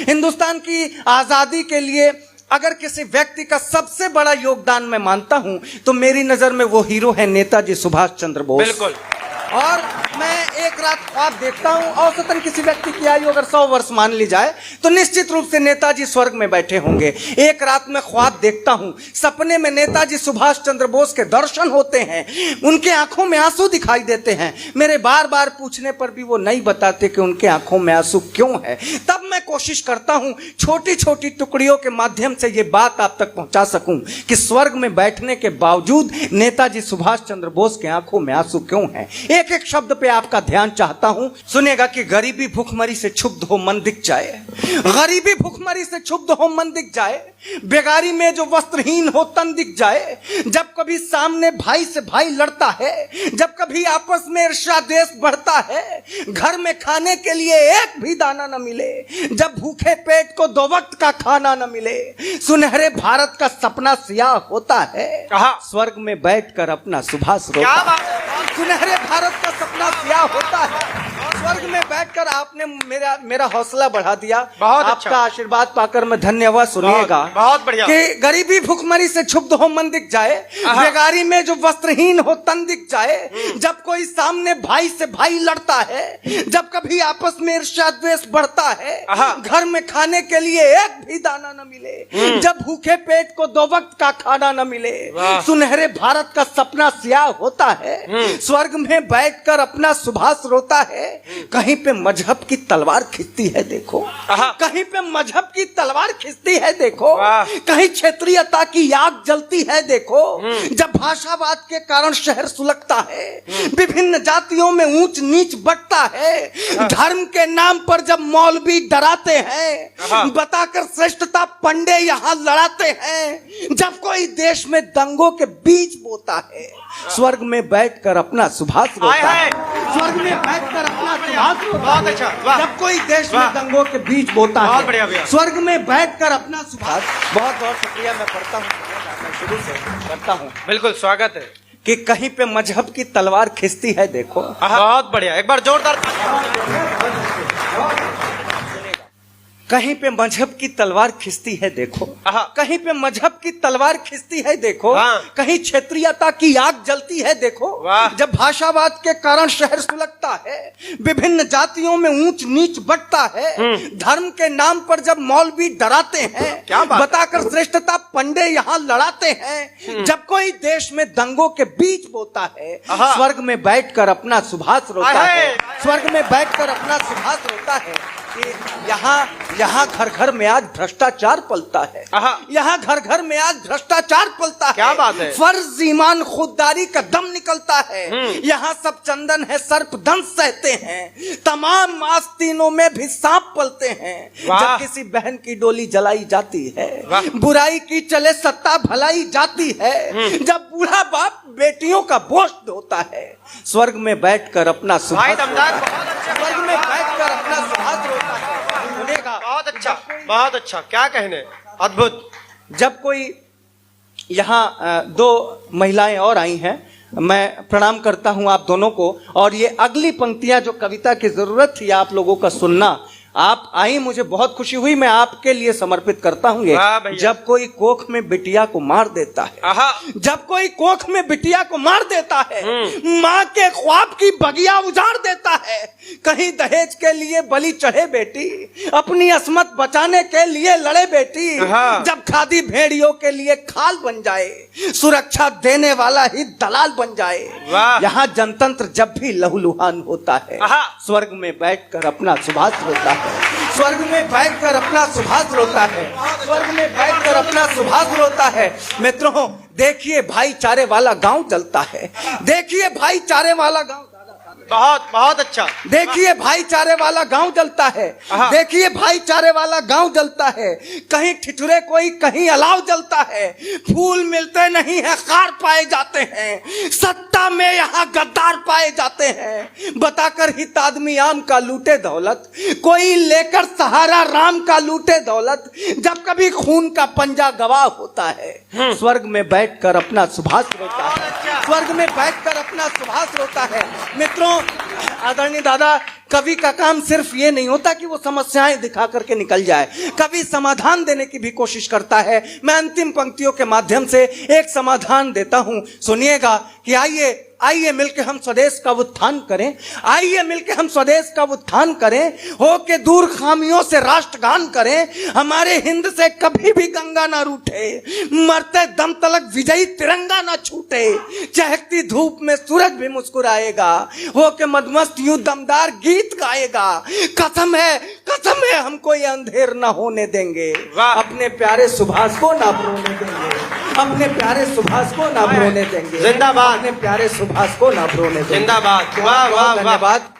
हिंदुस्तान की आजादी के लिए अगर किसी व्यक्ति का सबसे बड़ा योगदान मैं मानता हूं तो मेरी नजर में वो हीरो है नेताजी सुभाष चंद्र बोस। बिल्कुल। और मैं एक रात ख्वाब देखता हूं, औसतन किसी व्यक्ति की आयु अगर 100 वर्ष मान ली जाए तो निश्चित रूप से नेताजी स्वर्ग में बैठे होंगे। एक रात में ख्वाब देखता हूं, सपने में नेताजी सुभाष चंद्र बोस के दर्शन होते हैं, उनके आंखों में आंसू दिखाई देते हैं। मेरे बार बार पूछने पर भी वो नहीं बताते कि उनके आंखों में आंसू क्यों है। तब मैं कोशिश करता हूं छोटी छोटी टुकड़ियों के माध्यम से ये बात आप तक पहुंचा सकूं कि स्वर्ग में बैठने के बावजूद नेताजी सुभाष चंद्र बोस के आंखों में आंसू क्यों हैं। एक एक शब्द पे आपका ध्यान चाहता हूं, सुनेगा कि गरीबी भूखमरी से क्षुब्ध हो मन दिख जाए, गरीबी भूखमरी से क्षुब्ध हो मन दिख जाए, बेगारी में जो वस्त्रहीन हो तन दिख जाए, जब कभी सामने भाई से भाई लड़ता है, जब कभी आपस में ईर्ष्या द्वेष बढ़ता है, घर में खाने के लिए एक भी दाना न मिले, जब भूखे पेट को 2 वक्त का खाना न मिले, सुनहरे भारत का सपना सियाह होता है, स्वर्ग में बैठकर अपना सुभाष रोता है। सुनहरे भारत का सपना सियाह होता है, स्वर्ग में बैठकर आपने मेरा हौसला बढ़ा दिया। बहुत आपका अच्छा। आशीर्वाद पाकर मैं धन्यवाद। सुनिएगा, बहुत बढ़िया कि गरीबी भूखमरी से क्षुब्ध हो मन दिख जाए, बेगारी में जो वस्त्रहीन हो तन दिख जाए, जब कोई सामने भाई से भाई लड़ता है, जब कभी आपस में ईर्ष्या द्वेष बढ़ता है, घर में खाने के लिए एक भी दाना न मिले, जब भूखे पेट को 2 वक्त का खाना न मिले, सुनहरे भारत का सपना सियाह होता है, स्वर्ग में बैठकर अपना सुभाष रोता है। कहीं पे मजहब की तलवार खिंचती है देखो, कहीं पे मजहब की तलवार खिंचती है देखो, कहीं क्षेत्रीयता की आग जलती है देखो, जब भाषावाद के कारण शहर सुलगता है, विभिन्न जातियों में ऊंच नीच बढ़ता है, धर्म के नाम पर जब मौलवी डराते हैं, बताकर श्रेष्ठता पंडे यहाँ लड़ाते हैं, जब कोई देश में दंगों के बीज बोता है, स्वर्ग में बैठकर अपना सुभाष रोता है। स्वर्ग में बैठकर अपना सुभाष रोता है। अच्छा, जब कोई देश में दंगों के बीज बोता है, स्वर्ग में बैठकर अपना सुभाष। बहुत बहुत शुक्रिया। मैं पढ़ता हूँ, शुरू से करता हूँ। बिल्कुल स्वागत है। कि कहीं पे मजहब की तलवार खिंचती है देखो। बहुत बढ़िया, एक बार जोरदार। कहीं पे मजहब की तलवार खिंचती है देखो, कहीं पे मजहब की तलवार खिंचती है देखो, कहीं क्षेत्रीयता की आग जलती है देखो, जब भाषावाद के कारण शहर सुलगता है, विभिन्न जातियों में ऊंच नीच बढ़ता है, धर्म के नाम पर जब मौलवी डराते हैं, बताकर श्रेष्ठता पंडे यहाँ लड़ाते हैं, जब कोई देश में दंगों के बीज बोता है, स्वर्ग में बैठकर अपना सुभाष रोता है। स्वर्ग में बैठकर अपना सुभाष रोता है। यहाँ घर घर में आज भ्रष्टाचार पलता है, यहाँ घर घर में आज भ्रष्टाचार पलता है। क्या बात है? फर्ज ईमान खुददारी का दम निकलता है, यहाँ सब चंदन है सर्प दंश सहते हैं, तमाम आस्तीनों में भी सांप पलते हैं। जब किसी बहन की डोली जलाई जाती है, बुराई की चले सत्ता भलाई जाती है, जब बूढ़ा बाप बेटियों का बोझ ढोता है, स्वर्ग में बैठकर अपना सुभाष, स्वर्ग में बैठकर अपना सुभाष रोता है। बहुत अच्छा, बहुत अच्छा, क्या कहने, अद्भुत। जब कोई यहाँ 2 महिलाएं और आई हैं, मैं प्रणाम करता हूं आप दोनों को। और ये अगली पंक्तियां जो कविता की जरूरत थी आप लोगों का सुनना, आप आई, मुझे बहुत खुशी हुई, मैं आपके लिए समर्पित करता हूँ ये। जब कोई कोख में बिटिया को मार देता है, जब कोई कोख में बिटिया को मार देता है, माँ के ख्वाब की बगिया उजाड़ देता है, कहीं दहेज के लिए बलि चढ़े बेटी, अपनी अस्मत बचाने के लिए लड़े बेटी, जब खादी भेड़ियों के लिए खाल बन जाए, सुरक्षा देने वाला ही दलाल बन जाए, यहाँ जनतंत्र जब भी लहूलुहान होता है, स्वर्ग में बैठकर अपना सुभाष रोता है। स्वर्ग में बैठकर अपना सुभाष रोता है, स्वर्ग में बैठकर अपना सुभाष रोता है। मित्रों, देखिए भाईचारे वाला गांव जलता है, देखिए भाईचारे वाला गांव, बहुत बहुत अच्छा। देखिए भाईचारे वाला गांव जलता है, देखिए भाईचारे वाला गांव जलता है, कहीं ठिठुरे कोई, कहीं अलाव जलता है, फूल मिलते नहीं है खार पाए जाते हैं, सत्ता में यहाँ गद्दार पाए जाते हैं, बताकर हित आदमी आम का लूटे दौलत, कोई लेकर सहारा राम का लूटे दौलत, जब कभी खून का पंजा गवाह होता है, स्वर्ग में बैठकर अपना सुभाष रोता है, स्वर्ग में बैठकर अपना सुभाष रोता है। मित्रों, आदरणीय दादा, कवि का काम सिर्फ ये नहीं होता कि वो समस्याएं दिखा करके निकल जाए, कवि समाधान देने की भी कोशिश करता है। मैं अंतिम पंक्तियों के माध्यम से एक समाधान देता हूं, सुनिएगा कि आइए मिलके हम स्वदेश का उत्थान करें, आइए मिलके हम स्वदेश का उत्थान करें, हो के दूर खामियों से राष्ट्रगान करें, हमारे हिंद से कभी भी गंगा ना रूठे, मरते दम तलक विजयी तिरंगा ना छूटे, चहकती धूप में सूरज भी मुस्कुराएगा, हो के मदमस्त यूं दमदार गीत गाएगा, कसम है हमको ये अंधेर ना होने देंगे, अपने प्यारे सुभाष को ना रोने देंगे, अपने प्यारे सुभाष को ना रोने देंगे, जिंदाबाद, अपने प्यारे सुभाष को ना रोने देंगे। जिंदाबाद, वाह वाह वाह, धन्यवाद।